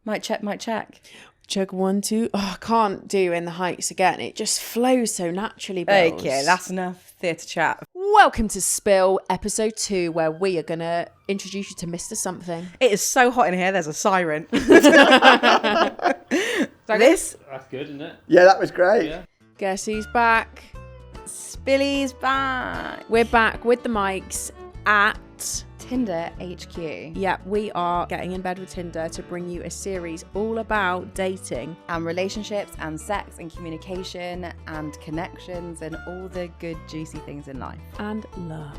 Mic check. Chug 1, 2. Oh, I can't do In the Heights again. It just flows so naturally, Bills. Okay, that's enough theatre chat. Welcome to Spill, episode 2, where we are going to introduce you to Mr. Something. It is so hot in here, there's a siren. That's good, isn't it? Yeah, that was great. Yeah. Guess who's back? Billie's back. We're back with the mics at... Tinder HQ. Yeah, we are getting in bed with Tinder to bring you a series all about dating. And relationships and sex and communication and connections and all the good juicy things in life. And love.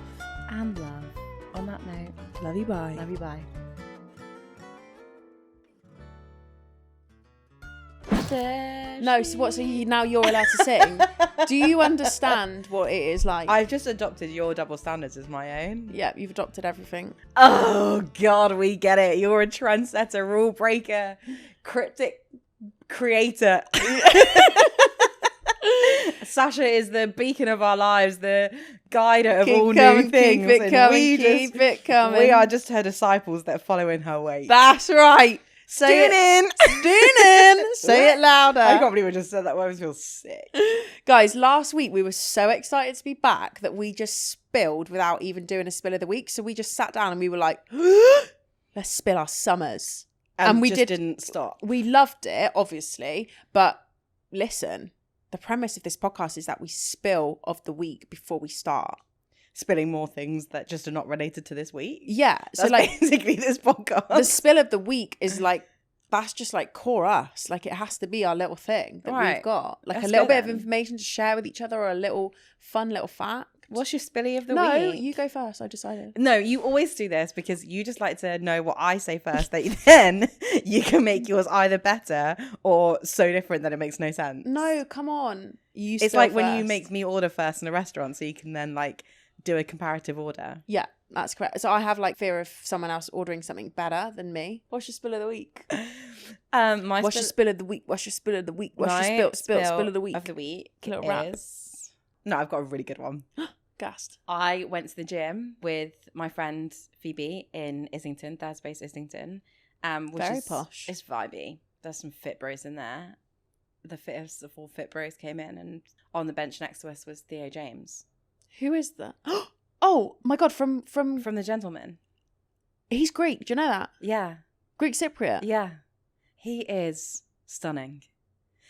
And love. On that note, Love you, bye. love you, bye. No, so what? So now you're allowed to sing? Do you understand what it is like? I've just adopted your double standards as my own. Yeah, you've adopted everything. Oh, God, we get it. You're a trendsetter, rule breaker, cryptic creator. Sasha is the beacon of our lives, the guider of all new things. Keep it coming. We are just her disciples that follow in her wake. That's right. Say Tune in. Say it louder. I can't believe I just said that. I feel sick. Guys, last week we were so excited to be back that we just spilled without even doing a spill of the week. So we just sat down and we were like, let's spill our summers. And we just didn't stop. We loved it, obviously. But listen, the premise of this podcast is that we spill of the week before we start. Spilling more things that just are not related to this week. Yeah. That's so like basically this podcast. the spill of the week is like, that's just like core us. Like it has to be our little thing that we've got. Like Let's a little go bit of then. information to share with each other or a little fun little fact. What's your spilly of the No, week? you go first. I decided. No, you always do this because you just like to know what I say first. That then you can make yours either better or so different that it makes no sense. No, come on. You. It's spill like when you first. make me order first in a restaurant, so you can then like do a comparative order. Yeah, that's correct. So I have like fear of someone else ordering something better than me. What's your spill of the week? What's your spill of the week? What's your spill of the week? What's your spill of the week? Of the week Little rap. is... No, I've got a really good one. Gassed. I went to the gym with my friend Phoebe in Islington, Third Space Islington. Which Very is posh. It's vibey. There's some fit bros in there. The fittest of all fit bros came in, and on the bench next to us was Theo James. Who is that? Oh my God! From From The Gentleman. he's Greek. Do you know that? Yeah. Greek Cypriot. Yeah. He is stunning.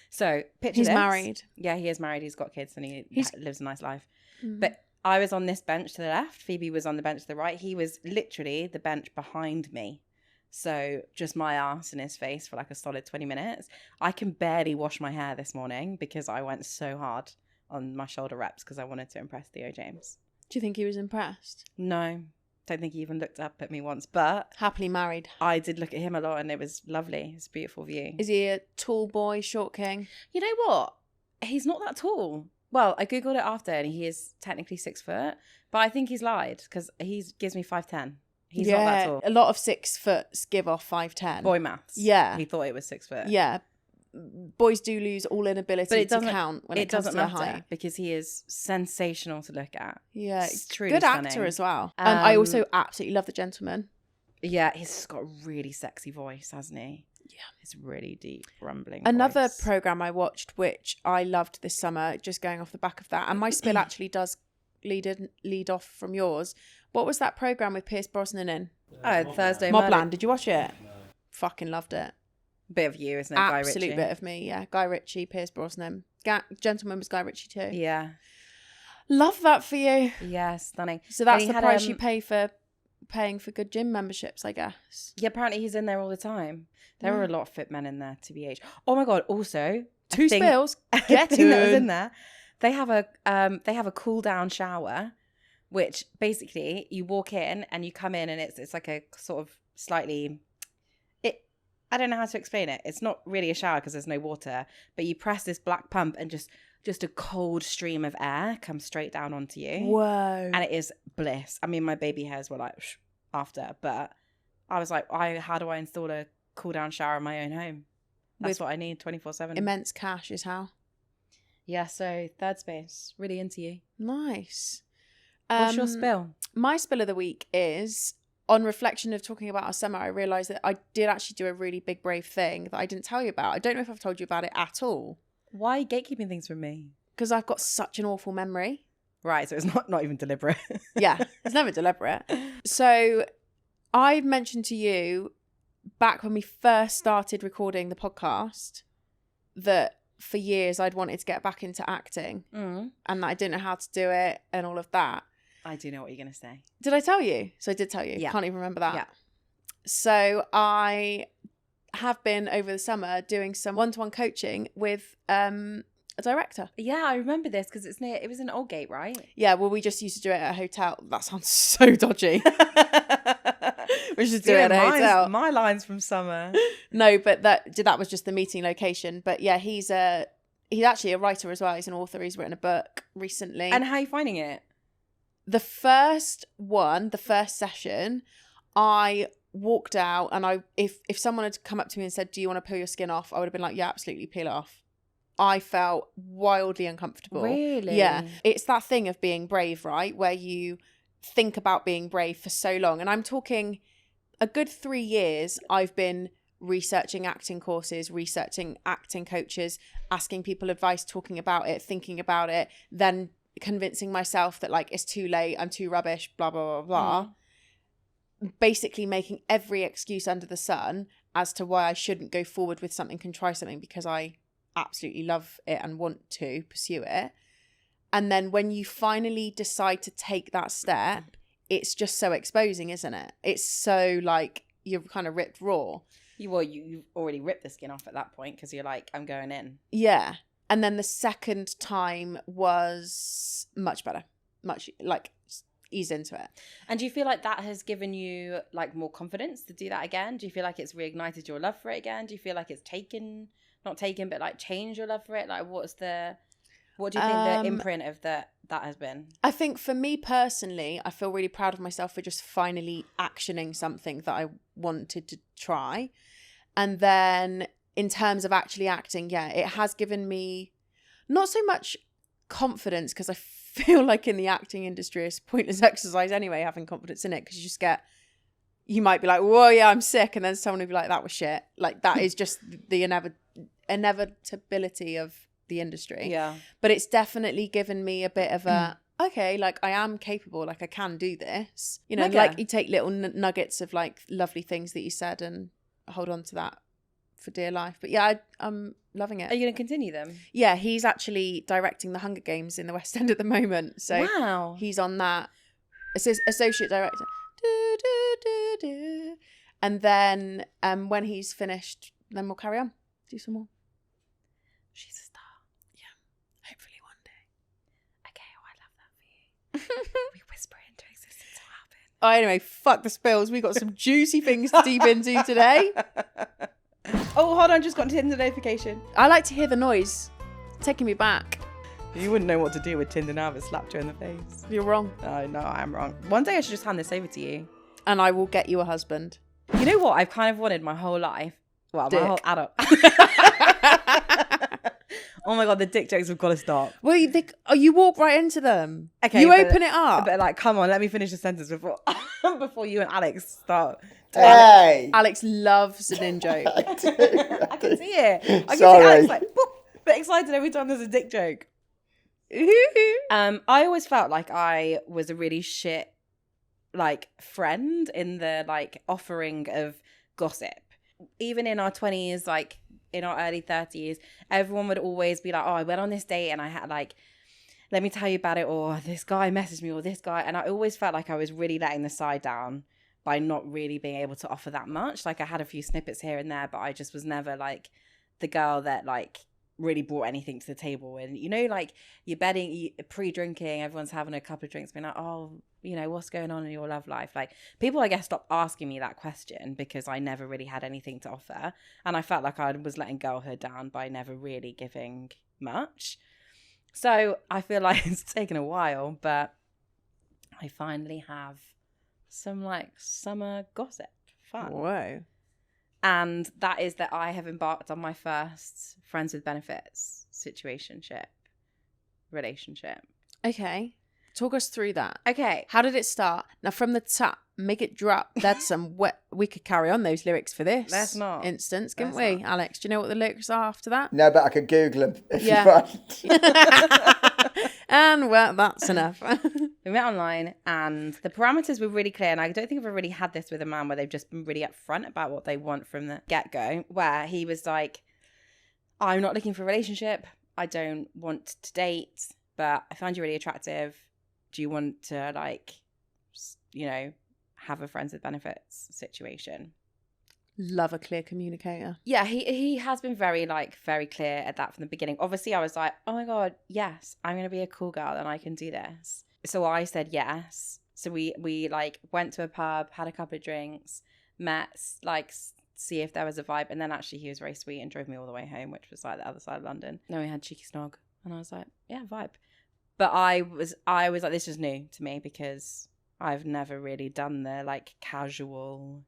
So, picture He's this. married. Yeah, he is married. He's got kids and he lives a nice life. Mm. But I was on this bench to the left. Phoebe was on the bench to the right. He was literally the bench behind me. So just my ass in his face for like a solid 20 minutes. I can barely wash my hair this morning because I went so hard on my shoulder reps because I wanted to impress Theo James. Do you think he was impressed? No, don't think he even looked up at me once. But Happily married. I did look at him a lot and it was lovely. It's a beautiful view. Is he a tall boy, short king? You know what? He's not that tall. Well, I googled it after and he is technically 6 foot, but I think he's lied because he gives me 5'10". He's not that tall. A lot of 6 foot give off 5'10". Boy maths. Yeah. He thought it was 6 foot. Yeah. Boys do lose all inability But it to doesn't count when it comes doesn't to their matter height. because he is sensational to look at. Yeah, It's truly good stunning. actor as well. And I also absolutely love The Gentleman. Yeah, he's got a really sexy voice, hasn't he? Yeah. It's really deep, rumbling Another voice. program I watched, which I loved this summer, just going off the back of that, and my spill actually does lead off from yours. What was that program with Pierce Brosnan in? Thursday Mobland. Did you watch it? No. Fucking loved it. Bit of you, isn't it? Guy Absolute Ritchie? bit of me. Yeah, Guy Ritchie, Pierce Brosnan. Gentleman was Guy Ritchie too. Yeah. Love that for you. Yeah, stunning. So that's he the had, price you pay for paying for good gym memberships, I guess. Yeah, apparently he's in there all the time. There Yeah. were a lot of fit men in there, TBH. Oh my god! Also, Two spills. Get thing that was in. in there. They have a cool down shower, which basically you walk in and you come in and it's like a sort of slightly. I don't know how to explain it. It's not really a shower because there's no water, but you press this black pump and just a cold stream of air comes straight down onto you. Whoa. And it is bliss. I mean, my baby hairs were like after, but I was like, how do I install a cool down shower in my own home? That's what I need 24/7. Immense cash is how. Yeah, so Third Space, really into you. Nice. What's your spill? My spill of the week is on reflection of talking about our summer, I realised that I did actually do a really big, brave thing that I didn't tell you about. I don't know if I've told you about it at all. Why are you gatekeeping things from me? Because I've got such an awful memory. Right, so it's not even deliberate. Yeah, it's never deliberate. So I mentioned to you back when we first started recording the podcast that for years I'd wanted to get back into acting and that I didn't know how to do it and all of that. I do know what you're going to say. Did I tell you? So I did tell you. Yeah. Can't even remember that. Yeah. So I have been over the summer doing some one-to-one coaching with a director. Yeah, I remember this because it was in Aldgate, right? Yeah, well, we just used to do it at a hotel. That sounds so dodgy. We should do it at a hotel. My line's from summer. No, but that was just the meeting location. But yeah, he's actually a writer as well. He's an author. He's written a book recently. And how are you finding it? The first session, I walked out and if someone had come up to me and said, do you want to peel your skin off? I would have been like, yeah, absolutely, peel it off. I felt wildly uncomfortable. Really? Yeah. It's that thing of being brave, right? Where you think about being brave for so long. And I'm talking a good 3 years I've been researching acting courses, researching acting coaches, asking people advice, talking about it, thinking about it, then convincing myself that like it's too late, I'm too rubbish, blah blah blah blah. Basically making every excuse under the sun as to why I shouldn't go forward with something and try something because I absolutely love it and want to pursue it. And then when you finally decide to take that step, it's just so exposing, isn't it? It's so like you're kind of ripped raw. You've already ripped the skin off at that point because you're like, I'm going in. Yeah. And then the second time was much better, much like ease into it. And do you feel like that has given you like more confidence to do that again? Do you feel like it's reignited your love for it again? Do you feel like it's but like changed your love for it? Like what do you think the imprint of that has been? I think for me personally, I feel really proud of myself for just finally actioning something that I wanted to try. And then in terms of actually acting, yeah, it has given me not so much confidence because I feel like in the acting industry it's a pointless exercise anyway, having confidence in it, because you might be like, whoa, yeah, I'm sick. And then someone will be like, that was shit. Like that is just the inevitability of the industry. Yeah. But it's definitely given me a bit of a, okay, like I am capable, like I can do this. You know, like you take little nuggets of like lovely things that you said and hold on to that for dear life. But yeah, I'm loving it. Are you going to continue them? Yeah, he's actually directing the Hunger Games in the West End at the moment. So wow. He's on that. Associate director. And then when he's finished, then we'll carry on. Do some more. She's a star. Yeah. Hopefully one day. Okay, I love that for you. We whisper into existence will happen. Oh, anyway, fuck the spills. We got some juicy things to deep into today. Oh, hold on, just got a Tinder notification. I like to hear the noise. It's taking me back. You wouldn't know what to do with Tinder now if it slapped you in the face. You're wrong. Oh, no, I am wrong. One day I should just hand this over to you. And I will get you a husband. You know what? I've kind of wanted my whole life. Well, dick. My whole adult. Oh my God, the dick jokes have got to stop. Well, you walk right into them. Okay, you open it up. But like, come on, let me finish the sentence before you and Alex start. Hey! Alex loves an in joke. I can see it. I can Sorry. see Alex like, boop, but excited every time there's a dick joke. I always felt like I was a really shit like friend in the like offering of gossip. Even in our 20s, like in our early 30s, everyone would always be like, oh, I went on this date and I had like, let me tell you about it, or this guy messaged me, or this guy. And I always felt like I was really letting the side down by not really being able to offer that much. Like I had a few snippets here and there, but I just was never like the girl that like really brought anything to the table. And you know, like you're bedding, pre-drinking, everyone's having a couple of drinks, being like, oh, you know, what's going on in your love life? Like people, I guess, stopped asking me that question because I never really had anything to offer. And I felt like I was letting girlhood down by never really giving much. So I feel like it's taken a while, but I finally have some like summer gossip fun. Whoa. And that is that I have embarked on my first friends with benefits situationship relationship. Okay. Talk us through that. Okay. How did it start? Now, from the top, make it drop. That's we could carry on those lyrics for this. Let's not. Instance, couldn't we, Alex? Do you know what the lyrics are after that? No, but I could Google them if you want. And well, that's enough. We met online and the parameters were really clear. And I don't think I've ever really had this with a man where they've just been really upfront about what they want from the get-go. Where he was like, I'm not looking for a relationship. I don't want to date, but I find you really attractive. Do you want to, like, you know, have a friends with benefits situation? Love a clear communicator. Yeah, he has been very clear at that from the beginning. Obviously, I was like, oh my God, yes, I'm going to be a cool girl and I can do this. So I said yes. So we like went to a pub, had a couple of drinks, met, like, see if there was a vibe. And then actually he was very sweet and drove me all the way home, which was like the other side of London. Then we had cheeky snog and I was like, yeah, vibe. But I was like, this is new to me because I've never really done the like casual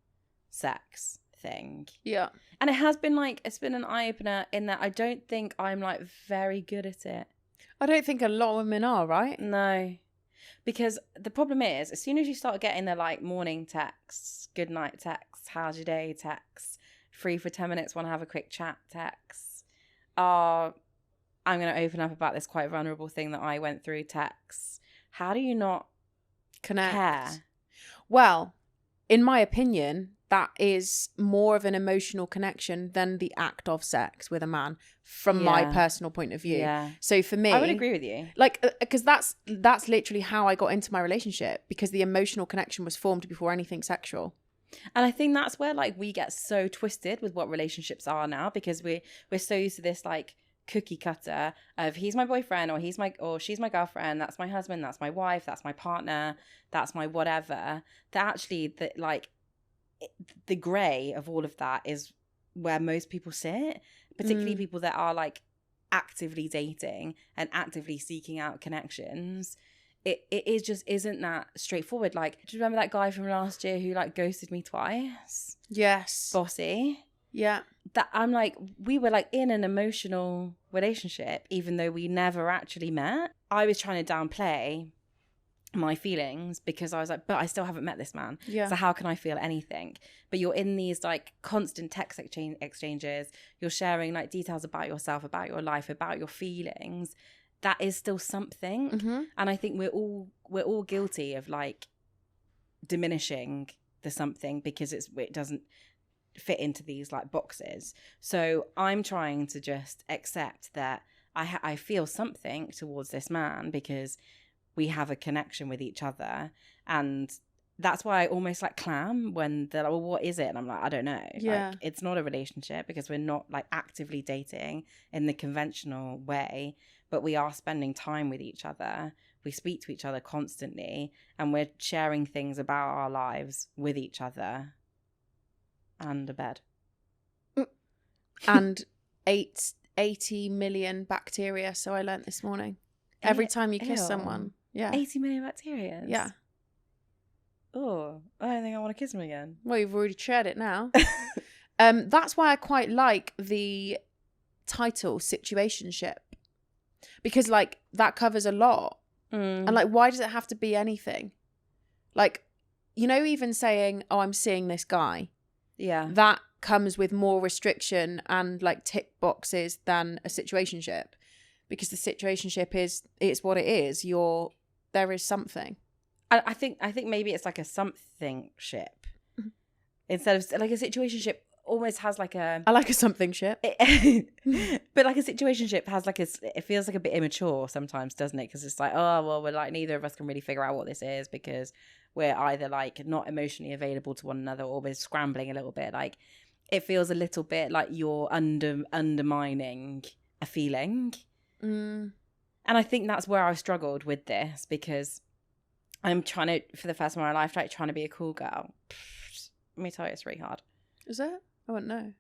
sex thing. Yeah. And it has been like, it's been an eye-opener in that I don't think I'm like very good at it. I don't think a lot of women are, right? No. Because the problem is, as soon as you start getting the like morning texts, good night texts, how's your day texts, free for 10 minutes, want to have a quick chat texts, I'm going to open up about this quite vulnerable thing that I went through texts. How do you not Connect. care? Well, in my opinion, that is more of an emotional connection than the act of sex with a man from my personal point of view. Yeah. So for me, I would agree with you. Like, because that's literally how I got into my relationship, because the emotional connection was formed before anything sexual. And I think that's where like we get so twisted with what relationships are now, because we're so used to this like cookie cutter of he's my boyfriend or she's my girlfriend, that's my husband, that's my wife, that's my partner, that's my whatever. That actually the grey of all of that is where most people sit, particularly people that are like actively dating and actively seeking out connections. It just isn't that straightforward. Like, do you remember that guy from last year who like ghosted me twice? Yes. Bossy. Yeah. That I'm like, we were like in an emotional relationship, even though we never actually met. I was trying to downplay my feelings because I was like, but I still haven't met this man. Yeah. So how can I feel anything? But you're in these like constant text exchanges. You're sharing like details about yourself, about your life, about your feelings. That is still something. Mm-hmm. And I think we're all guilty of like diminishing the something because it doesn't fit into these like boxes. So I'm trying to just accept that I feel something towards this man because we have a connection with each other. And that's why I almost like clam when they're like, well, what is it? And I'm like, I don't know. Yeah. Like, it's not a relationship because we're not like actively dating in the conventional way, but we are spending time with each other. We speak to each other constantly and we're sharing things about our lives with each other and a bed. And 80 million bacteria. So I learnt this morning. Every time you kiss someone. Yeah. 80 million bacteria. Yeah. Oh, I don't think I want to kiss him again. Well, you've already shared it now. That's why I quite like the title Situationship, because like that covers a lot. And like, why does it have to be anything? Like, you know, even saying, oh, I'm seeing this guy. Yeah. That comes with more restriction and like tick boxes than a situationship, because the situationship it's what it is. There is something. I think maybe it's like a something ship instead of like a situationship. Almost has like a. I like a something ship, but like a situationship has like it feels like a bit immature sometimes, doesn't it? Because it's like, oh well, we're like neither of us can really figure out what this is because we're either like not emotionally available to one another or we're scrambling a little bit. Like it feels a little bit like you're undermining a feeling. And I think that's where I struggled with this, because I'm trying to, for the first time in my life, like trying to be a cool girl. Let me tell you, it's really hard. Is it? I wouldn't know.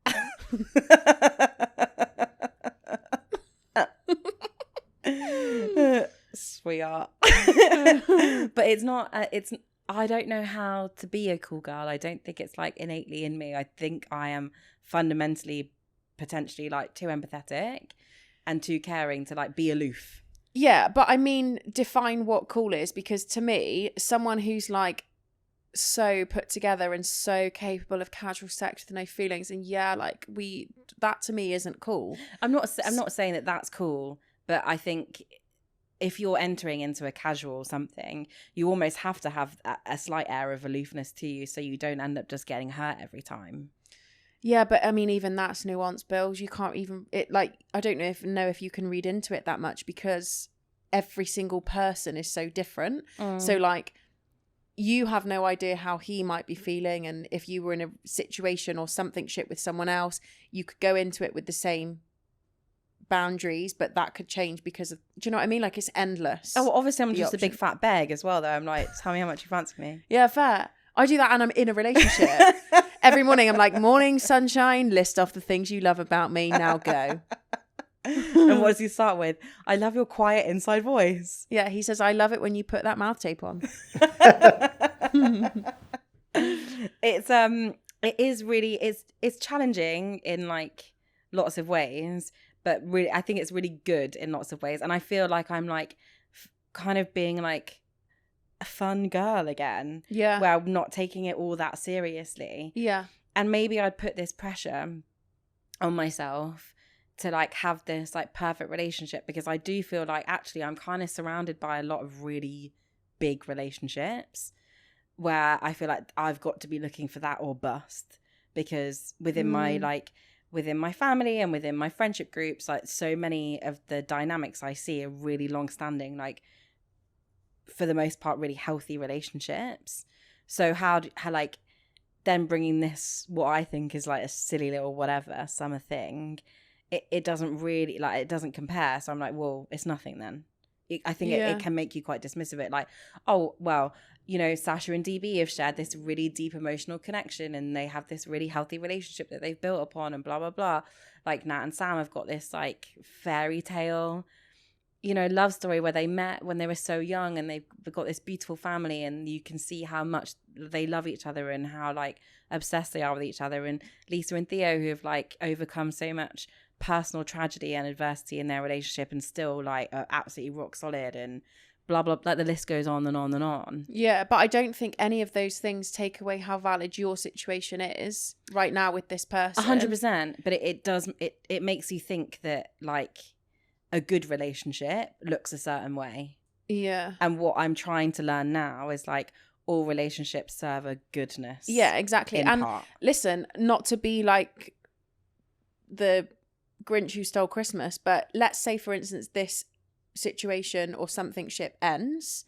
Sweetheart. But it's not, I don't know how to be a cool girl. I don't think it's like innately in me. I think I am fundamentally, potentially like too empathetic and too caring to like be aloof. Yeah, but I mean, define what cool is, because to me, someone who's like so put together and so capable of casual sex with no feelings, and yeah, like that to me isn't cool. I'm not saying that that's cool, but I think if you're entering into a casual something, you almost have to have a slight air of aloofness to you, so you don't end up just getting hurt every time. Yeah, but I mean, even that's nuanced, Bills. You can't even I don't know if you can read into it that much, because every single person is so different. So like, you have no idea how he might be feeling, and if you were in a situation or something shit with someone else, you could go into it with the same boundaries, but that could change because of, do you know what I mean? Like, it's endless. Oh, well, obviously I'm just a big fat beg as well, though. I'm like, tell me how much you fancy me. Yeah, fair. I do that, and I'm in a relationship. Every morning I'm like, morning sunshine, list off the things you love about me, now go. And what does he start with? I love your quiet inside voice. Yeah, he says, I love it when you put that mouth tape on. It is really, it's challenging in like lots of ways, but really I think it's really good in lots of ways. And I feel like I'm like kind of being like a fun girl again. Yeah. Where I'm not taking it all that seriously. Yeah. And maybe I'd put this pressure on myself to like have this like perfect relationship, because I do feel like actually I'm kind of surrounded by a lot of really big relationships where I feel like I've got to be looking for that or bust, because within my family and within my friendship groups, like so many of the dynamics I see are really long-standing, like for the most part really healthy relationships. So how like then bringing this, what I think is like a silly little whatever summer thing, it doesn't really, like, it doesn't compare. So I'm like, well, it's nothing then. I think it can make you quite dismissive of it. Like, oh, well, you know, Sasha and DB have shared this really deep emotional connection and they have this really healthy relationship that they've built upon and blah, blah, blah. Like Nat and Sam have got this like fairy tale, you know, love story where they met when they were so young and they've got this beautiful family, and you can see how much they love each other and how like obsessed they are with each other. And Lisa and Theo, who have like overcome so much personal tragedy and adversity in their relationship and still like are absolutely rock solid, and blah blah, like the list goes on and on and on. Yeah, but I don't think any of those things take away how valid your situation is right now with this person. 100%. But it makes you think that like a good relationship looks a certain way. Yeah. And what I'm trying to learn now is like all relationships serve a goodness. Yeah, exactly. And part. Listen, not to be like the Grinch who stole Christmas, but let's say, for instance, this situation or something ship ends,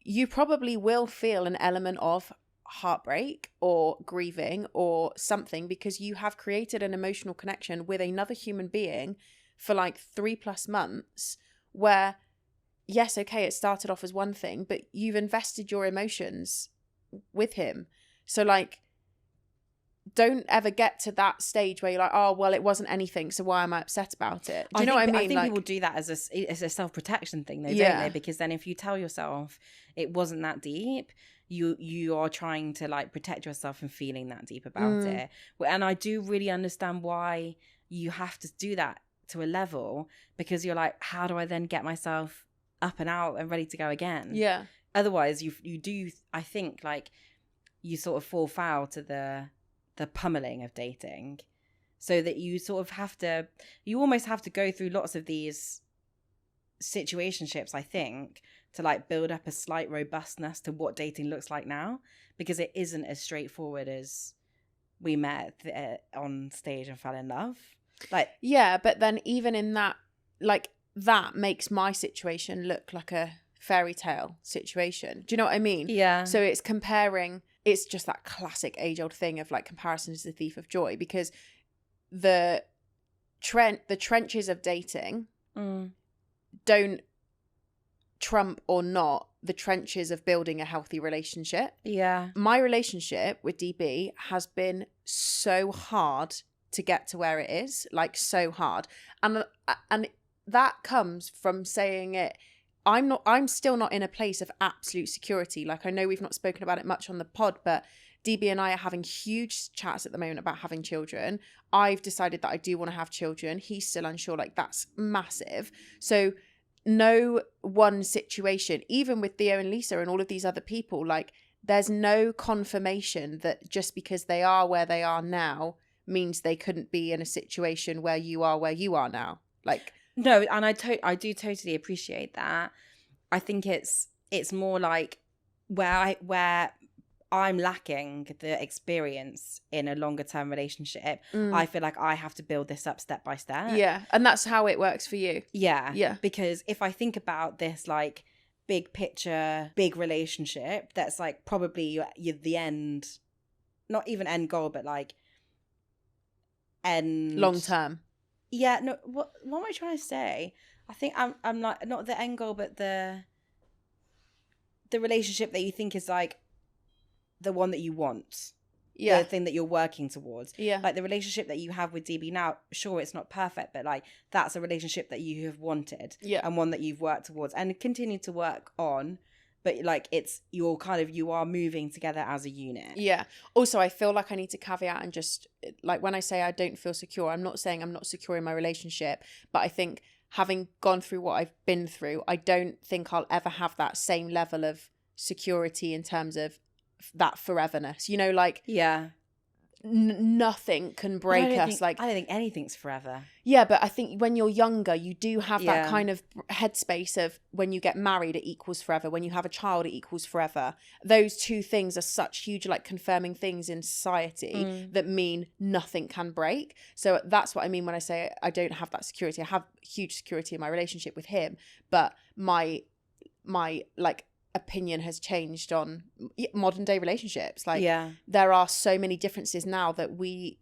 you probably will feel an element of heartbreak or grieving or something, because you have created an emotional connection with another human being for like 3+ months, where yes, okay, it started off as one thing, but you've invested your emotions with him. So like, don't ever get to that stage where you're like, oh, well, it wasn't anything, so why am I upset about it? Do you know what I mean? I think like, people do that as a self-protection thing, though, Yeah. don't they? Because then if you tell yourself it wasn't that deep, you are trying to like protect yourself from feeling that deep about it. And I do really understand why you have to do that to a level, because you're like, how do I then get myself up and out and ready to go again? Yeah. Otherwise, you do, I think, like, you sort of fall foul to the pummeling of dating, so that you sort of you almost have to go through lots of these situationships, I think, to like build up a slight robustness to what dating looks like now, because it isn't as straightforward as we met on stage and fell in love. Like, yeah, but then even in that, like, that makes my situation look like a fairy tale situation. Do you know what I mean? Yeah. So it's comparing. It's just that classic age-old thing of like, comparison is the thief of joy, because the trenches of dating don't trump or not the trenches of building a healthy relationship. Yeah. My relationship with DB has been so hard to get to where it is, like so hard. And that comes from saying it. I'm still not in a place of absolute security. Like, I know we've not spoken about it much on the pod, but DB and I are having huge chats at the moment about having children. I've decided that I do want to have children. He's still unsure. Like, that's massive. So no one situation, even with Theo and Lisa and all of these other people, like, there's no confirmation that just because they are where they are now means they couldn't be in a situation where you are now. Like, no, and I do totally appreciate that. I think it's more like where I'm lacking the experience in a longer term relationship. I feel like I have to build this up step by step. Yeah, and that's how it works for you. Yeah. Because if I think about this like big picture, big relationship, that's like probably you're the end, not even end goal, but like end Long term. Yeah, no, what am I trying to say? I think I'm like not the end goal, but the relationship that you think is like the one that you want. Yeah. The thing that you're working towards. Yeah. Like the relationship that you have with DB now, sure, it's not perfect, but like that's a relationship that you have wanted. Yeah. And one that you've worked towards and continue to work on. But like you are moving together as a unit. Yeah. Also, I feel like I need to caveat and just like when I say I don't feel secure, I'm not saying I'm not secure in my relationship, but I think having gone through what I've been through, I don't think I'll ever have that same level of security in terms of that foreverness. You know, like yeah. Nothing can break us. I don't think anything's forever. Yeah, but I think when you're younger, you do have that Yeah. kind of headspace of when you get married, it equals forever. When you have a child, it equals forever. Those two things are such huge, like confirming things in society that mean nothing can break. So that's what I mean when I say I don't have that security. I have huge security in my relationship with him, but my like opinion has changed on modern day relationships. Like there are so many differences now that we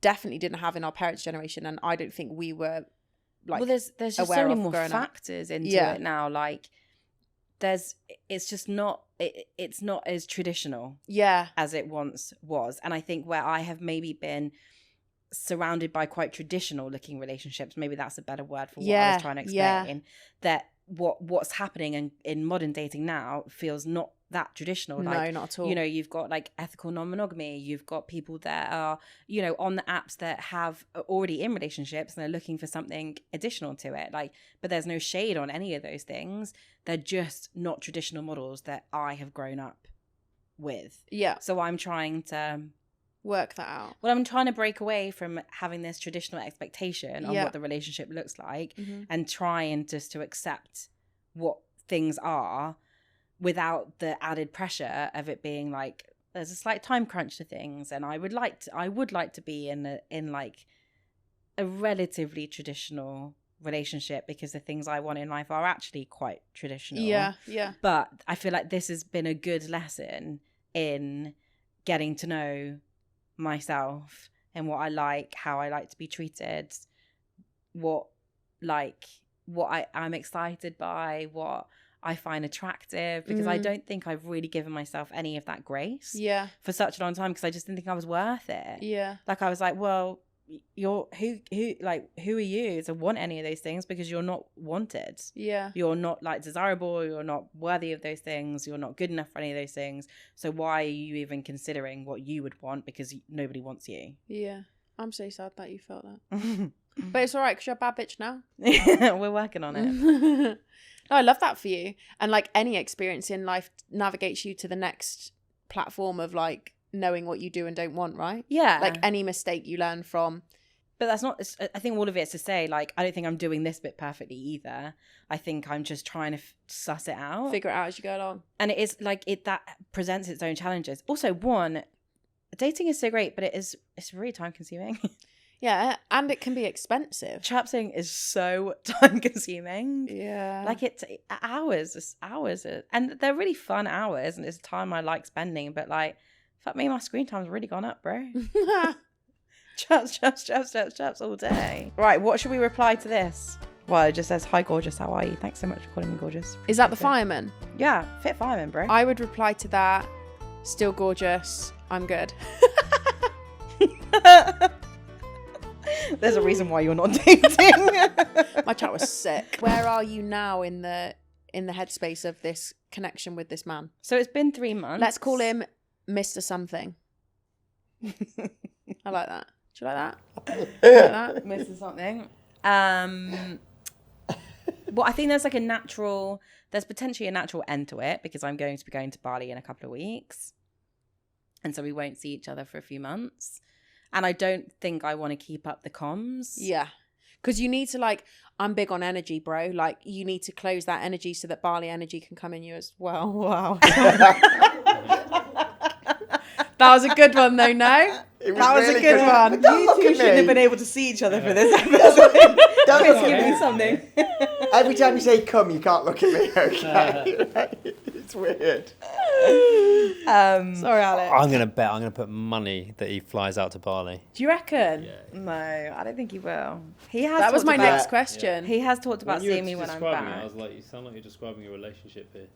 definitely didn't have in our parents' generation, and I don't think we were like there's just so many more factors into it now. Like it's just not it's not as traditional as it once was. And I think where I have maybe been surrounded by quite traditional looking relationships, maybe that's a better word for what I was trying to explain, that what's happening in modern dating now feels not that traditional. No, like, not at all. You know, you've got like ethical non-monogamy, you've got people that are, you know, on the apps that have already in relationships and they're looking for something additional to it. Like, but there's no shade on any of those things. They're just not traditional models that I have grown up with. Yeah. So I'm trying to work that out. Well, I'm trying to break away from having this traditional expectation on what the relationship looks like and trying just to accept what things are without the added pressure of it being like there's a slight time crunch to things. And I would like to be in like a relatively traditional relationship because the things I want in life are actually quite traditional. Yeah. But I feel like this has been a good lesson in getting to know myself and what I like, how I like to be treated, what I'm excited by, what I find attractive, because I don't think I've really given myself any of that grace for such a long time because I just didn't think I was worth it. Like I was like, well, you're who are you to want any of those things because you're not wanted. You're not like desirable, you're not worthy of those things, you're not good enough for any of those things, so why are you even considering what you would want because nobody wants you? I'm so sad that you felt that. But it's all right because you're a bad bitch now. We're working on it. No, I love that for you. And like any experience in life navigates you to the next platform of like knowing what you do and don't want, right? Like any mistake you learn from. But that's not, I think all of it's to say, like, I don't think I'm doing this bit perfectly either. I think I'm just trying to suss it out. Figure it out as you go along. And it is like, that presents its own challenges. Also, dating is so great, but it's really time consuming. Yeah, and it can be expensive. Chapsing is so time consuming. Yeah. Like it's hours. And they're really fun hours and it's time I like spending, but like, fuck me, my screen time's really gone up, bro. Chaps all day. Right, what should we reply to this? Well, it just says, hi, gorgeous, how are you? Thanks so much for calling me gorgeous. Is that the fireman? Yeah, fit fireman, bro. I would reply to that, still gorgeous, I'm good. There's a reason why you're not dating. My chat was sick. Where are you now in the headspace of this connection with this man? So it's been 3 months. Let's call him Mr. Something. I like that. Do you like that? Mr. Something. Well, I think there's like there's potentially a natural end to it because I'm going to be going to Bali in a couple of weeks. And so we won't see each other for a few months. And I don't think I want to keep up the comms. Yeah. Because you need to like, I'm big on energy, bro. Like you need to close that energy so that Bali energy can come in you as well. Wow. That was a good one though, no? That was really a good one. You two shouldn't have been able to see each other for this episode. Don't Chris, look give at me me. something. Every time you say come, you can't look at me, okay? It's weird. Sorry, Alex. I'm gonna put money that he flies out to Bali. Do you reckon? Yeah. No, I don't think he will. He has. That was my talked about- next question. He has talked about When you were seeing me when I'm describing back. it, I was like, you sound like you're describing a relationship here.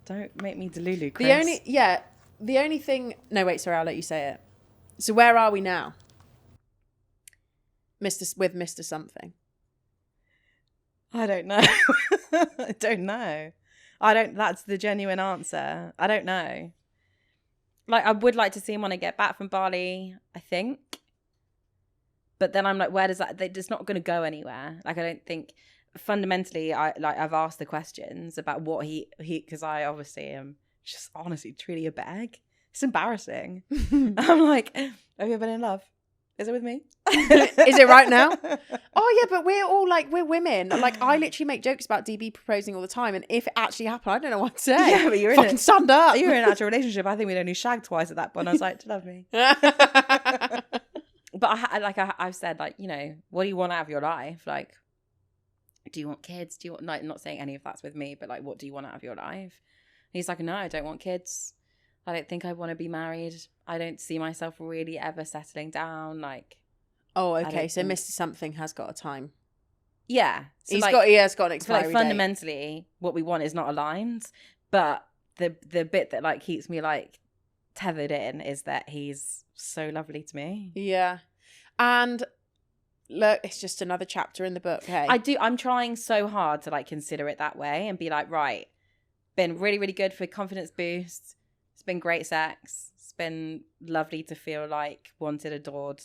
Don't make me delulu, Chris. The only thing. No, wait. Sorry, I'll let you say it. So where are we now, Mr. Something? I don't know. I don't know. That's the genuine answer. I don't know. Like, I would like to see him when I get back from Bali, I think. But then I'm like, where does that, it's not going to go anywhere. Like, I don't think, fundamentally, I've asked the questions about what he, because I obviously am just honestly truly a bag. It's embarrassing. I'm like, have you been in love? Is it with me? Is it right now? Oh yeah, but we're women. Like I literally make jokes about DB proposing all the time, and if it actually happened, I don't know what to say. Yeah, but you're in Fucking it. stand up. You're in an actual relationship. I think we'd only shagged twice at that point. I was like, do you love me? But I've said, like, you know, what do you want out of your life? Like, do you want kids? Do you want, like, not saying any of that's with me, but like, what do you want out of your life? And he's like, no, I don't want kids. I don't think I want to be married. I don't see myself really ever settling down. Like, Oh, okay. So think- Mr. Something has got a time. yeah. So He has got an so like expiry date. fundamentally, what we want is not aligned. But the bit that like keeps me like tethered in is that he's so lovely to me. Yeah, and look, it's just another chapter in the book. Hey, I'm trying so hard to like consider it that way and be like, right, been really, really good for confidence boost. It's been great sex. It's been lovely to feel like wanted, adored,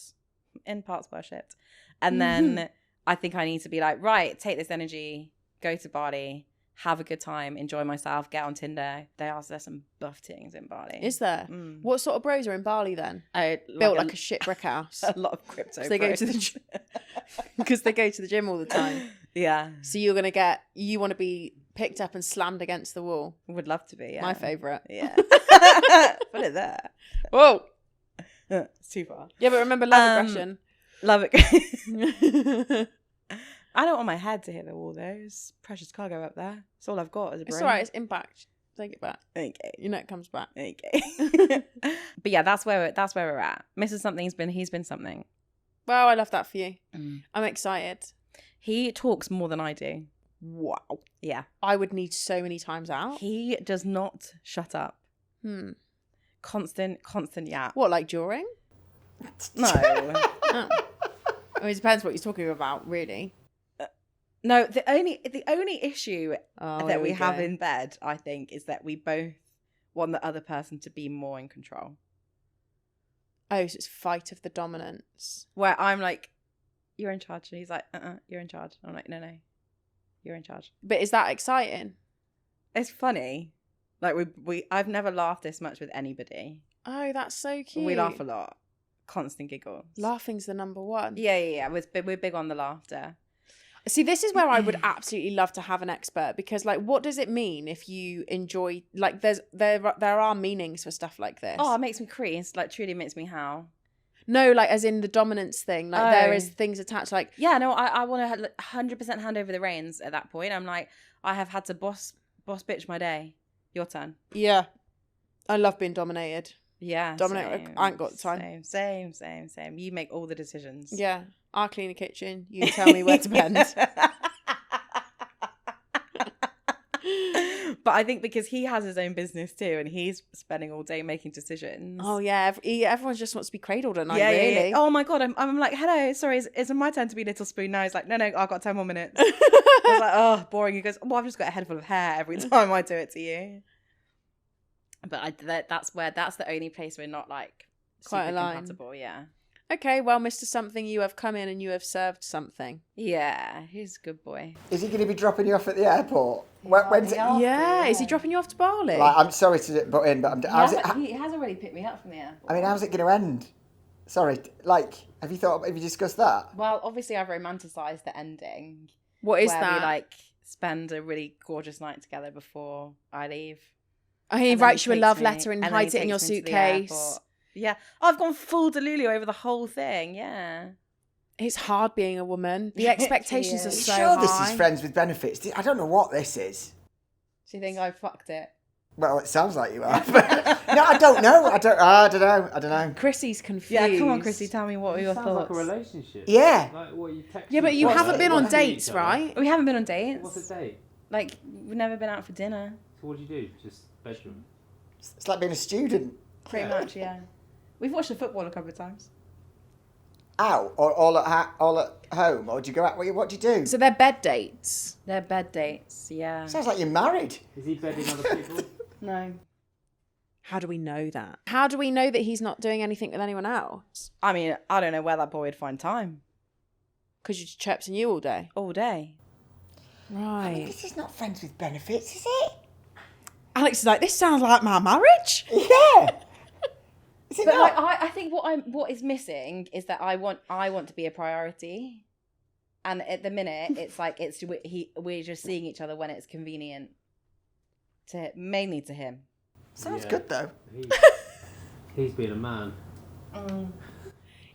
in parts worshipped. And then I think I need to be like, right, take this energy, go to Bali, have a good time, enjoy myself, get on Tinder. There's some buff things in Bali. is there? What sort of bros are in Bali then? Built like a shit brick house. a lot of crypto. So they go to the because they go to the gym all the time. Yeah. So you want to be picked up and slammed against the wall. Would love to be, yeah. My favourite. Yeah. Put it there. Whoa. It's too far. Yeah, but remember love aggression. Love it. I don't want my head to hit the wall though. It's precious cargo up there. It's all I've got as a brain. It's alright, it's impact. Take it back. Okay. You know it comes back. Okay. But yeah, that's where we're at. Mrs. Something's he's been something. Well, I love that for you. I'm excited. He talks more than I do. Wow. Yeah. I would need so many times out. He does not shut up. Constant yap. What, like during? No. Oh. I mean, it depends what you're talking about, really. No, the only issue Oh, that here we have go. in bed, I think, is that we both want the other person to be more in control. Oh, so it's fight of the dominance. Where I'm like, you're in charge. And he's like, you're in charge. I'm like, no, you're in charge. But is that exciting? It's funny. Like I've never laughed this much with anybody. Oh, that's so cute. We laugh a lot. Constant giggles. Laughing's the number one. Yeah. We're big on the laughter. See, this is where I would absolutely love to have an expert, because like, what does it mean if you enjoy, like, there are meanings for stuff like this. Oh, it makes me crease. Like, truly makes me howl. No, like, as in the dominance thing. Like, there is things attached, like... Yeah, no, I want to 100% hand over the reins at that point. I'm like, I have had to boss bitch my day. Your turn. Yeah. I love being dominated. Yeah. Dominate, I ain't got the time. Same. You make all the decisions. Yeah. I'll clean the kitchen. You tell me where to bend. But I think because he has his own business too, and he's spending all day making decisions. Oh yeah, everyone just wants to be cradled at night. Really. Yeah. Oh my god, I'm like, hello, sorry, it's my turn to be Little Spoon now. He's like, no, I've got 10 more minutes. I was like, oh, boring. He goes, well, I've just got a head full of hair every time I do it to you. But that's the only place we're not like quite super aligned. compatible. Yeah. Okay, well, Mr. Something, you have come in and you have served something. Yeah, he's a good boy. Is he going to be dropping you off at the airport? When's it? Yeah, is he dropping you off to Bali? Like, I'm sorry to butt in, but He has already picked me up from the airport. I mean, how's it going to end? Sorry, like, have you discussed that? Well, obviously I've romanticised the ending. What is where that? we like spend a really gorgeous night together before I leave. Oh, he And then writes you a takes love me- letter and then hides he it in your takes me to the suitcase. airport. Yeah. I've gone full Delulu over the whole thing, yeah. It's hard being a woman. The expectations are Are you so sure high. this is friends with benefits? I don't know what this is. Do you think I fucked it? Well, it sounds like you are. No, I don't know. I don't know. Chrissy's confused. Yeah, come on, Chrissy, tell me what are your Sounds thoughts? like a relationship. Yeah. Like what you text. Yeah, but you What's haven't it? been on What's dates, each other? right? We haven't been on dates. What's a date? Like, we've never been out for dinner. So what do you do? Just bedroom. It's like being a student. Pretty much, yeah. We've watched the football a couple of times. Out or all at home, or do you go out? What do you do? So they're bed dates. They're bed dates, yeah. Sounds like you're married. Is he bedding other people? No. How do we know that? How do we know that he's not doing anything with anyone else? I mean, I don't know where that boy would find time. Because you're just chirping you all day. All day. I mean, Right. this is not friends with benefits, is it? Alex is like, this sounds like my marriage. Yeah. Is it But not? like, I think what is missing is that I want to be a priority, and at the minute it's like we're just seeing each other when it's convenient, mainly to him. Sounds Yeah. good though. He's being a man.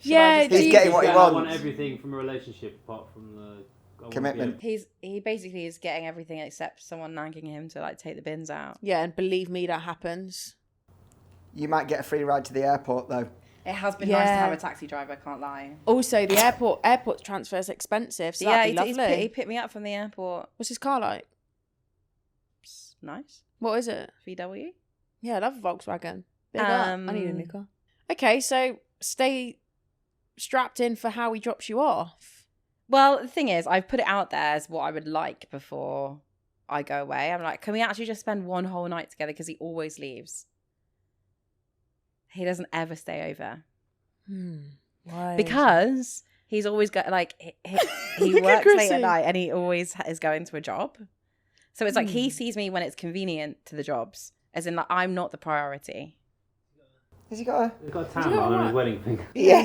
Yeah, He's getting what he I want wants. everything from a relationship apart from the I wanna Commitment. be He basically is getting everything except someone nagging him to like take the bins out. Yeah, and believe me, that happens. You might get a free ride to the airport though. It has been nice to Yeah. have a taxi driver. I can't lie. Also, the airport transfer is expensive, so yeah, that'd be lovely. he picked me up from the airport. What's his car like? Nice. What is it? VW. Yeah, I love a Volkswagen. Bit of that. I need a new Um, car. Okay, so stay strapped in for how he drops you off. Well, the thing is, I've put it out there as what I would like before I go away. I'm like, can we actually just spend one whole night together? Because he always leaves. He doesn't ever stay over. Why? Because he's always got, like, he Look at works late Chrissy. at night and he always is going to a job. So it's like he Hmm. sees me when it's convenient to the jobs. As in, like, I'm not the priority. Has he got a? He's got a Has tan he got line a on what? his wedding finger. Yeah.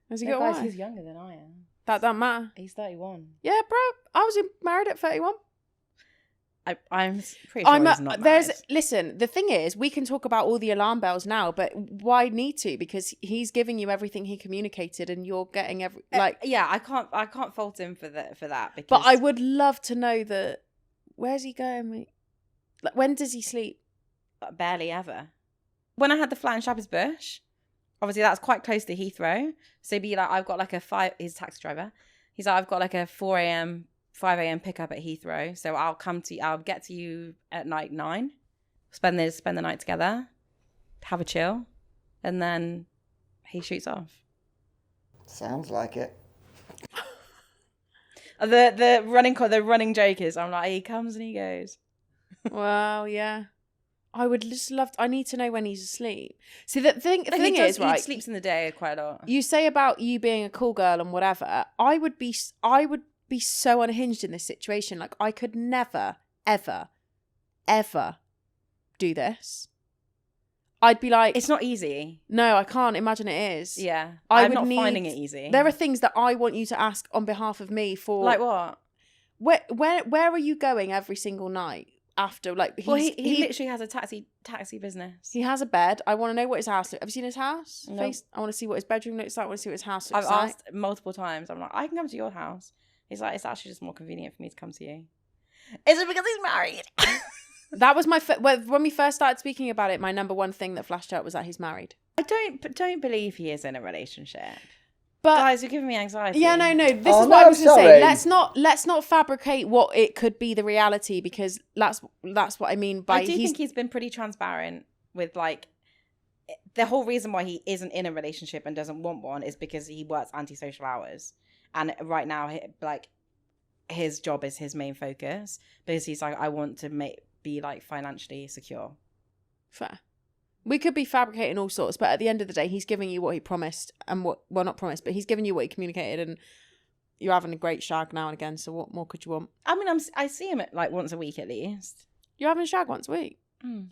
Has he No, got guys, a wife? he's younger than I am. That don't matter. He's 31. Yeah, bro. I was married at 31. I'm pretty sure he's not married. Listen, the thing is, we can talk about all the alarm bells now, but why need to? Because he's giving you everything he communicated and you're getting yeah, I can't fault him for that because but I would love to know that where's he going? Like, when does he sleep? barely ever. When I had the flat in Shepherd's Bush, obviously that's quite close to Heathrow. So be like, I've got like he's a taxi driver. He's like, I've got like a 4 a.m., 5 a.m. pickup at Heathrow. So I'll get to you at night 9. Spend the night together, have a chill, and then he shoots off. Sounds like it. The running joke is, I'm like, he comes and he goes. Well, yeah. I would just love. I need to know when he's asleep. See, the thing is, right? He sleeps in the day quite a lot. You say about you being a cool girl and whatever. I would be so unhinged in this situation. Like, I could never, ever, ever do this. I'd be like, It's not easy. no, I can't imagine it is. Yeah, I I'm would not need- finding it easy. There are things that I want you to ask on behalf of me for. like what? Where are you going every single night after? Like, Well, he literally has a taxi business. he has a bed. I want to know what his house. Have you seen his house? No. I want to see what his bedroom looks like. I want to see what his house I've looks like. asked multiple times. I'm like, I can come to your house. He's like, it's actually just more convenient for me to come to you. Is it because he's married? That was my when we first started speaking about it. My number one thing that flashed out was that he's married. I don't believe he is in a relationship. But Guys, you're giving me anxiety. yeah, no. This Oh, is what I no, was going to sorry. say. Let's not fabricate what it could be the reality, because that's what I mean by I do think he's been pretty transparent with like the whole reason why he isn't in a relationship and doesn't want one is because he works antisocial hours, and right now like his job is his main focus because he's like, I want to be like financially secure. fair. We could be fabricating all sorts, but at the end of the day, he's giving you what he promised and not promised, but he's giving you what he communicated, and you're having a great shag now and again. So what more could you want? I mean, I see him like once a week at least. You're having a shag once a week.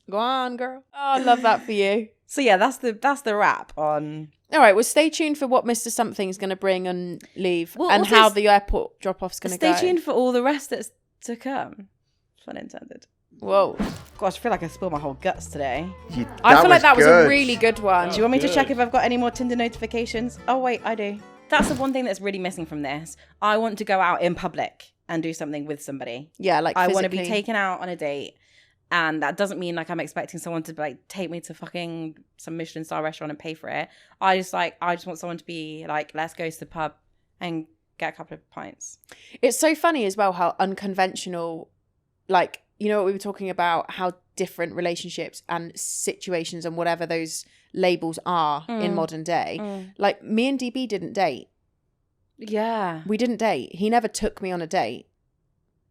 Go on, girl. Oh, I love that for you. So yeah, that's the wrap on. All right, well, stay tuned for what Mr. Something's going to bring and leave, Well, and also how the airport drop-off's going to go. Stay tuned for all the rest that's to come. Fun intended. Whoa. Gosh, I feel like I spilled my whole guts today. I feel like that was a good. really good one. Do you want me to Good. check if I've got any more Tinder notifications? Oh, wait, I do. That's the one thing that's really missing from this. I want to go out in public and do something with somebody. Yeah, like I physically. want to be taken out on a date. And that doesn't mean like I'm expecting someone to like take me to fucking some Michelin star restaurant and pay for it. I just want someone to be like, let's go to the pub and get a couple of pints. It's so funny as well how unconventional, like, you know what we were talking about, how different relationships and situations and whatever those labels are in modern day. Like, me and DB didn't date. Yeah. We didn't date. He never took me on a date.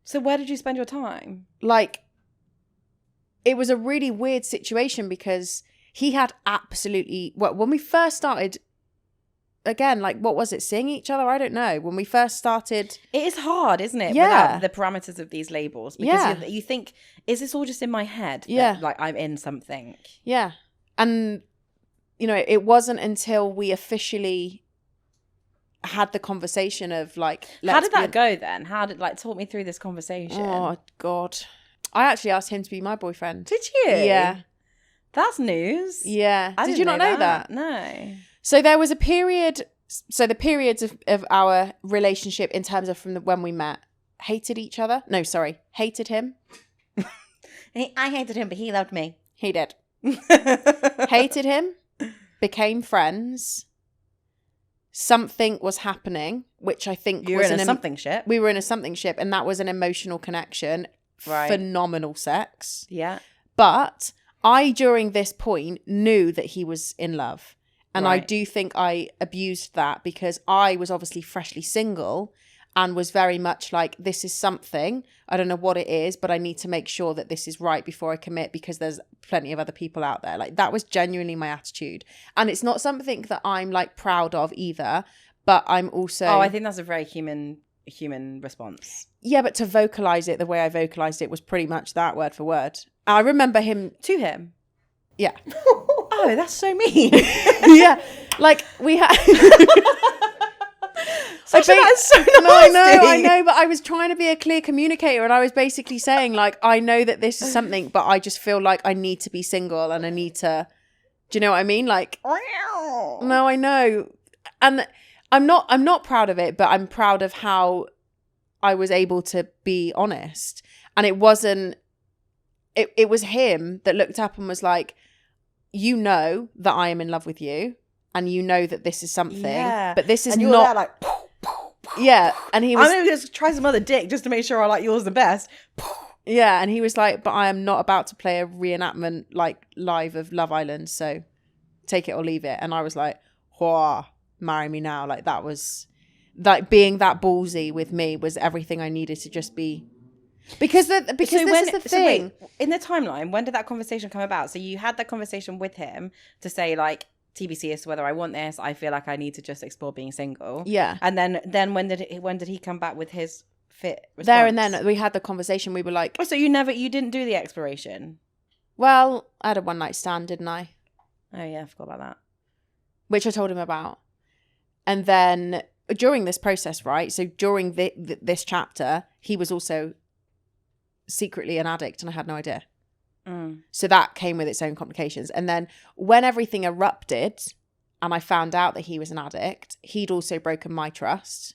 So where did you spend your time? Like, it was a really weird situation because he had absolutely, when we first started, again, like, what was it, seeing each other? I don't know. When we first started. It is hard, isn't it? Yeah. Without the parameters of these labels. Because Yeah. you think, is this all just in my head? Yeah. That, like, I'm in something. Yeah. And, you know, it wasn't until we officially had the conversation of like, How did that go then? How did, like, talk me through this conversation? Oh, God. I actually asked him to be my boyfriend. Did you? Yeah. That's news. Yeah. I Did didn't you not know that? No. So there was a period, so the periods of our relationship in terms of from when we met, hated each other. No, sorry. Hated him. I hated him, but he loved me. He did. Hated him. Became friends. Something was happening, which I think You were was in a something ship. We were in a something ship, and that was an emotional connection. Right. Phenomenal sex. Yeah. But I, during this point, knew that he was in love. And I Right. do think I abused that because I was obviously freshly single and was very much like, this is something. I don't know what it is, but I need to make sure that this is right before I commit because there's plenty of other people out there. Like, that was genuinely my attitude. And it's not something that I'm like proud of either, but I'm also... Oh, I think that's a very human response. Yeah, but to vocalize it the way I vocalized it was pretty much that word for word. I remember him... To him. Yeah. Oh, that's so mean. Yeah. Like, we had... Sasha, that is so I know, but I was trying to be a clear communicator and I was basically saying, like, I know that this is something, but I just feel like I need to be single and I need to... Do you know what I mean? Like, no, I know. And I'm not proud of it, but I'm proud of how I was able to be honest. And it wasn't... It was him that looked up and was like, you know that I am in love with you and you know that this is something, but this is and you're not... there like... Yeah, and he was... I'm going to just try some other dick just to make sure I like yours the best. Yeah, and he was like, but I am not about to play a reenactment, like, live of Love Island, so take it or leave it. And I was like, whoa, marry me now. Like, that was... Like, being that ballsy with me was everything I needed to just be... Because this is the thing. So wait, in the timeline, when did that conversation come about? So you had that conversation with him to say, like, TBC as to whether I want this. I feel like I need to just explore being single. Yeah. And then when did he come back with his fit response? There and then we had the conversation. We were like... Oh, so you didn't do the exploration? Well, I had a one night stand, didn't I? Oh yeah, I forgot about that. Which I told him about. And then during this process, right? So during this chapter, he was also secretly an addict and I had no idea. So that came with its own complications. And then when everything erupted and I found out that he was an addict, he'd also broken my trust,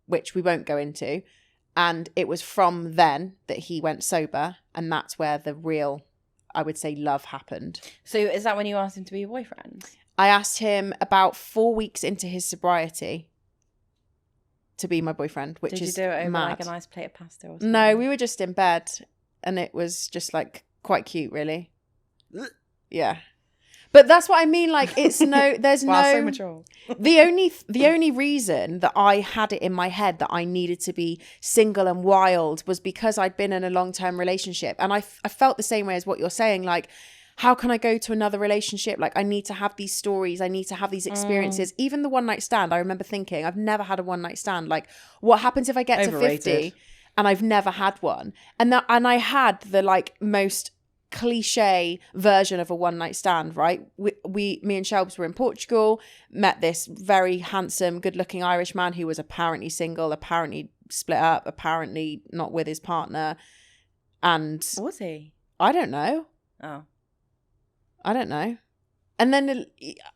which we won't go into. And it was from then that he went sober. And that's where the real, I would say, love happened. So is that when you asked him to be your boyfriend? I asked him about 4 weeks into his sobriety to be my boyfriend, which Did is you do it over mad. like a nice plate of pasta or something? No, we were just in bed and it was just like quite cute, really. Yeah. But that's what I mean. Like, it's there's Wow, no... so mature. The only reason that I had it in my head that I needed to be single and wild was because I'd been in a long-term relationship. And I felt the same way as what you're saying. Like, how can I go to another relationship? Like, I need to have these stories. I need to have these experiences. Even the one night stand, I remember thinking, I've never had a one night stand. Like, what happens if I get Overrated. to 50 and I've never had one? And I had the like most cliche version of a one night stand, right? Me and Shelbs were in Portugal, met this very handsome, good looking Irish man who was apparently single, apparently split up, apparently not with his partner. And Was he? I don't know. Oh. I don't know. And then,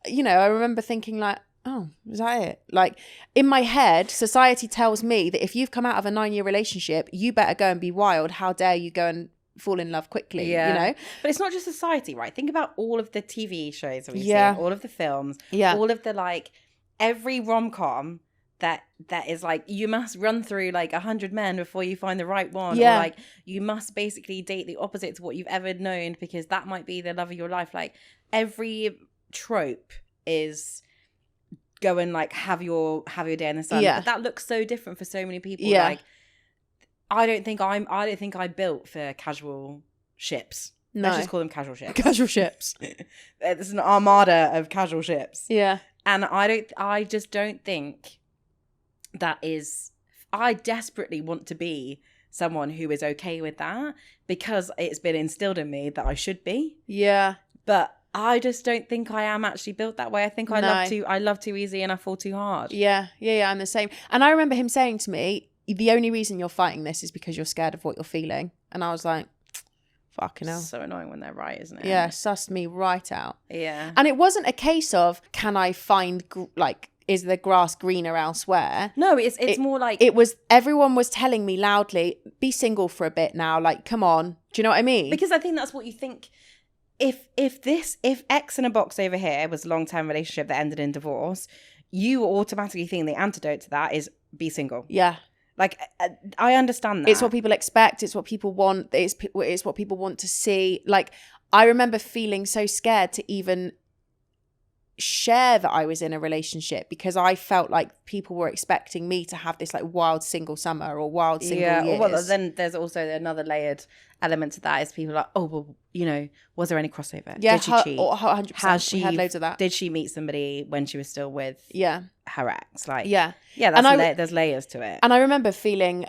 you know, I remember thinking like, oh, is that it? Like, in my head, society tells me that if you've come out of a 9-year relationship, you better go and be wild. How dare you go and fall in love quickly, you know? But it's not just society, right? Think about all of the TV shows that we've Yeah. seen, all of the films, Yeah. all of the, like, every rom-com that is like, you must run through like 100 men before you find the right one. Yeah. Or like, you must basically date the opposite to what you've ever known because that might be the love of your life. Like, every trope is go and like have your day in the sun. Yeah. But that looks so different for so many people. Yeah. Like, I don't think I built for casual ships. No. Let's just call them casual ships. Casual ships. There's an armada of casual ships. Yeah. And I just don't think that is, I desperately want to be someone who is okay with that because it's been instilled in me that I should be. Yeah. But I just don't think I am actually built that way. I think I love too easy and I fall too hard. Yeah. I'm the same. And I remember him saying to me, the only reason you're fighting this is because you're scared of what you're feeling. And I was like, fucking hell. So annoying when they're right, isn't it? Yeah, sussed me right out. Yeah. And it wasn't a case of, can I find, is the grass greener elsewhere? No, it's more like... It was, everyone was telling me loudly, be single for a bit now. Like, come on. Do you know what I mean? Because I think that's what you think. If X in a box over here was a long-term relationship that ended in divorce, you automatically think the antidote to that is be single. Yeah. Like, I understand that. It's what people expect. It's what people want. It's what people want to see. Like, I remember feeling so scared to even share that I was in a relationship because I felt like people were expecting me to have this like wild single summer or wild single years. Well, then there's also another layered element to that is people are like, oh, well, you know, was there any crossover? Yeah, did she cheat? 100%. We had loads of that. Did she meet somebody when she was still with her ex? Like, yeah, there's layers to it. And I remember feeling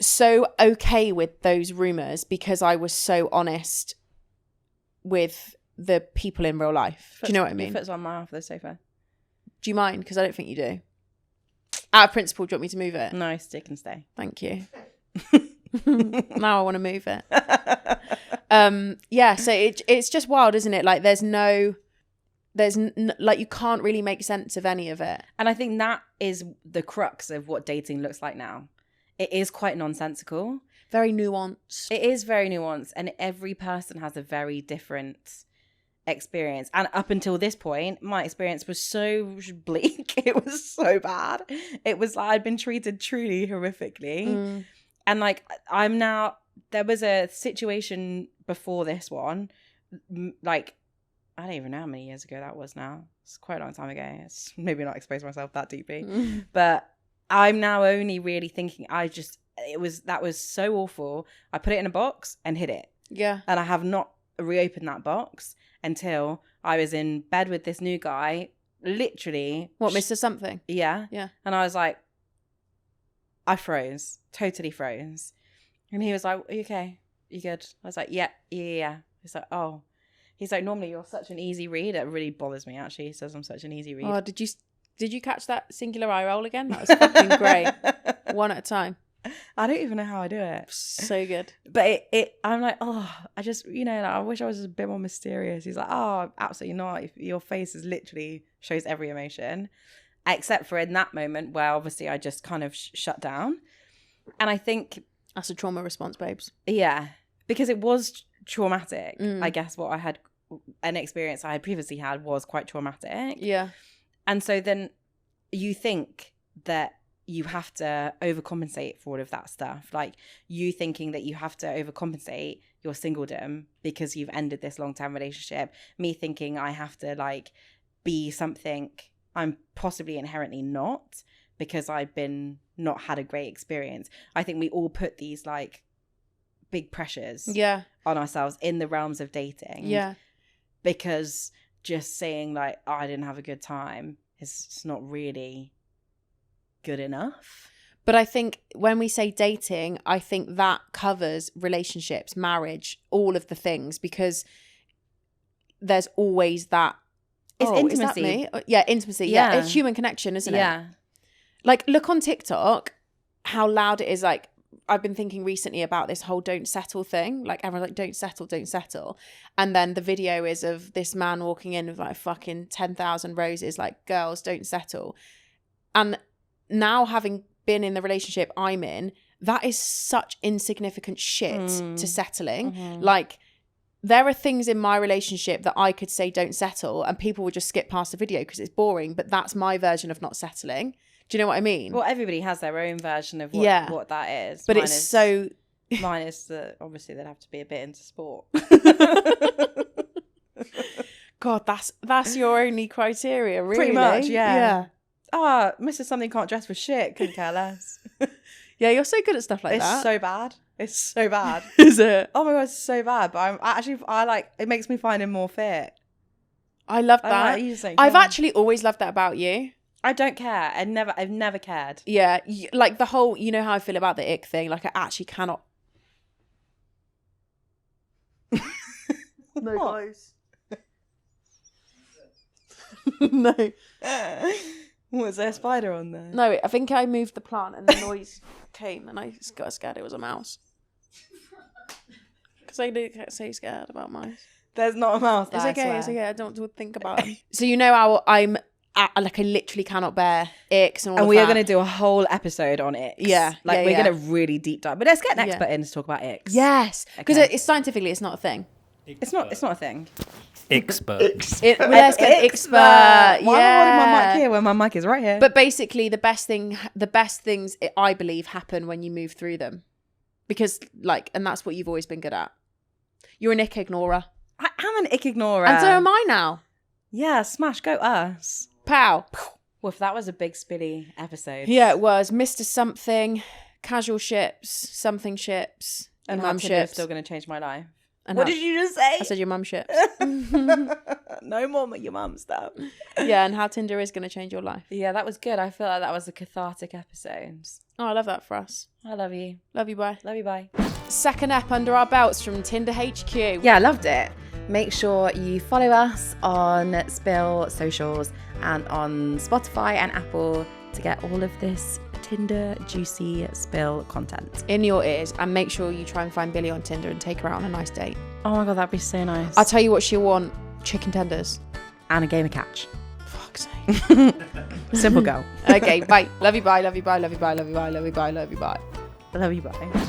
so okay with those rumors because I was so honest with the people in real life. Do you know what I mean? Your foot's on my half of the sofa. Do you mind? Because I don't think you do. Out of principle, do you want me to move it? No, stick and stay. Thank you. Now I want to move it. Yeah, so it's just wild, isn't it? Like like you can't really make sense of any of it. And I think that is the crux of what dating looks like now. It is quite nonsensical. Very nuanced. It is very nuanced, and every person has a very different experience. And up until this point, my experience was so bleak. It was so bad. It was like I'd been treated truly horrifically. And like there was a situation before this one, like I don't even know how many years ago that was now. It's quite a long time ago. It's maybe not exposed myself that deeply. But I'm now only really thinking that was so awful. I put it in a box and hid it. Yeah. And I have not reopened that box until I was in bed with this new guy, literally. What, Mr. Something? Yeah. Yeah. And I was like, I froze, totally froze. And he was like, are you okay? You good? I was like, yeah. He's like, oh. He's like, normally you're such an easy read. It really bothers me, actually. He says I'm such an easy read. Oh, did you catch that singular eye roll again? That was fucking great. One at a time. I don't even know how I do it. So good. But I'm like, oh, I just, like, I wish I was just a bit more mysterious. He's like, oh, absolutely not. Your face is literally shows every emotion, except for in that moment where obviously I just kind of shut down. And I think that's a trauma response, babes. Yeah, because it was traumatic. I guess what I had, an experience I had previously had was quite traumatic. Yeah. And so then you think that you have to overcompensate for all of that stuff. Like you thinking that you have to overcompensate your singledom because you've ended this long-term relationship. Me thinking I have to like be something I'm possibly inherently not because I've been not had a great experience. I think we all put these like big pressures Yeah. on ourselves in the realms of dating. Yeah. Because just saying like, oh, I didn't have a good time is it's not really good enough. But I think when we say dating, I think that covers relationships, marriage, all of the things, because there's always that. It's Is that intimacy. me? Yeah, intimacy. Yeah. It's human connection, isn't it? Yeah. Like, look on TikTok, how loud it is. Like, I've been thinking recently about this whole don't settle thing. Like, everyone's like, don't settle, don't settle. And then the video is of this man walking in with like fucking 10,000 roses, like, girls, don't settle. And now, having been in the relationship I'm in, that is such insignificant shit to settling. Like, there are things in my relationship that I could say don't settle and people would just skip past the video because it's boring, but that's my version of not settling. Do you know what I mean? Well, everybody has their own version of what that is. But Mine is that obviously they'd have to be a bit into sport. God, that's your only criteria, really. Pretty much, yeah. Yeah. Ah, Mr. Something can't dress for shit. Couldn't care less. Yeah, you're so good at stuff like It's that. so bad. It's so bad. Is it? Oh my god, it's so bad. But I like it makes me find him more fit. I love I'm that. like, you just don't I've care. actually always loved that about you. I don't care. I've never cared. Yeah, like the whole, you know how I feel about the ick thing. Like, I actually cannot. No, guys. No. Was there a spider on there? No, I think I moved the plant and the noise came and I got scared it was a mouse. Because I do get so scared about mice. There's not a mouse there. It's okay. I don't think about them. So you know how I literally cannot bear icks and all And of we that. are going to do a whole episode on icks. Yeah, Like, yeah, we're yeah. going to really deep dive. But let's get an expert in to talk about icks. Yes, because Okay. it's scientifically it's not a thing. It's not a thing. Expert. Let's get an expert. Why am I holding my Yeah. mic here when my mic is right here? But basically, the best things I believe happen when you move through them, because and that's what you've always been good at. You're an ick ignorer, I am an ick ignorer. and so am I now. Yeah, smash, go us. Pow. Woof, that was a big spilly episode. Yeah, it was Mr. Something, casual ships, something ships, And your how mum Tinder's ships. still going to change my life. And What how- did you just say? I said your mum ships. No more your mum stuff. Yeah, and how Tinder is going to change your life. Yeah, that was good. I feel like that was a cathartic episode. Oh, I love that for us. I love you. Love you, bye. Love you, bye. Second app under our belts from Tinder HQ. Yeah, I loved it. Make sure you follow us on Spill socials and on Spotify and Apple to get all of this Tinder juicy Spill content. In your ears, and make sure you try and find Billie on Tinder and take her out on a nice date. Oh my god, that'd be so nice. I'll tell you what she'll want: chicken tenders. And a game of catch. Fuck's sake. Simple girl. Okay, bye. Love you, bye. Love you, bye. Love you, bye. Love you, bye. Love you, bye. Love you, bye. Love you, bye.